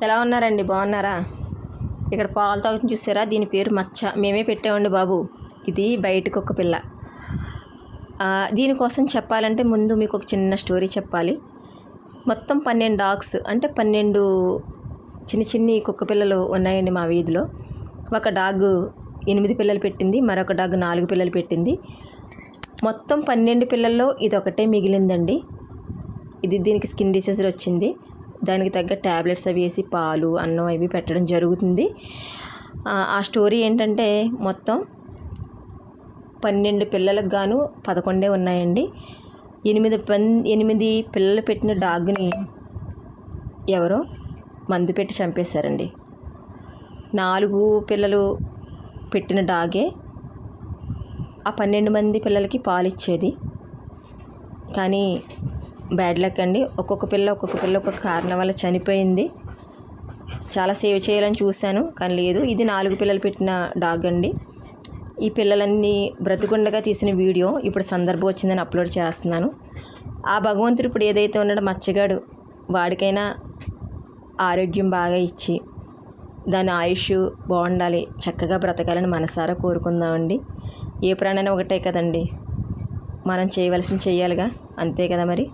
ఎలా ఉన్నారండి? బాగున్నారా? ఇక్కడ పాలు తాగుతుంది చూసారా? దీని పేరు మచ్చ. మేమే పెట్టామండి బాబు. ఇది బయటకు ఒక పిల్ల. దీనికోసం చెప్పాలంటే ముందు మీకు ఒక చిన్న స్టోరీ చెప్పాలి. మొత్తం 12 డాగ్స్ అంటే 12 చిన్ని కుక్క పిల్లలు ఉన్నాయండి మా వీధిలో. ఒక డాగ్ 8 పిల్లలు పెట్టింది, మరొక డాగ్ 4 పిల్లలు పెట్టింది. మొత్తం 12 పిల్లల్లో ఇది ఒకటే మిగిలిందండి. దీనికి స్కిన్ డిసీజ్ వచ్చింది. దానికి తగ్గ ట్యాబ్లెట్స్ అవి వేసి పాలు అన్నం అవి పెట్టడం జరుగుతుంది. ఆ స్టోరీ ఏంటంటే మొత్తం 12 పిల్లలకు గాను 11 ఉన్నాయండి. 8 పిల్లలు పెట్టిన డాగ్ని ఎవరో మందు పెట్టి చంపేశారండి. 4 పిల్లలు పెట్టిన డాగే ఆ 12 మంది పిల్లలకి పాలు ఇచ్చేది. కానీ బ్యాడ్ లక్ అండి. ఒక్కొక్క పిల్ల ఒక్కొక్క కారణం వల్ల చనిపోయింది. చాలా సేవ్ చేయాలని చూశాను కానీ లేదు. ఇది 4 పిల్లలు పెట్టిన డాగ్ అండి. ఈ పిల్లలన్నీ బ్రతికుండగా తీసిన వీడియో ఇప్పుడు సందర్భం వచ్చిందని అప్లోడ్ చేస్తున్నాను. ఆ భగవంతుడు ఇప్పుడు ఏదైతే ఉన్నాడో మచ్చగాడు వాడికైనా ఆరోగ్యం బాగా ఇచ్చి దాని ఆయుష్ బాగుండాలి, చక్కగా బ్రతకాలని మనసారా కోరుకుందామండి. ఏ ప్రాణైనా ఒకటే కదండి, మనం చేయవలసింది చెయ్యాలిగా, అంతే కదా మరి.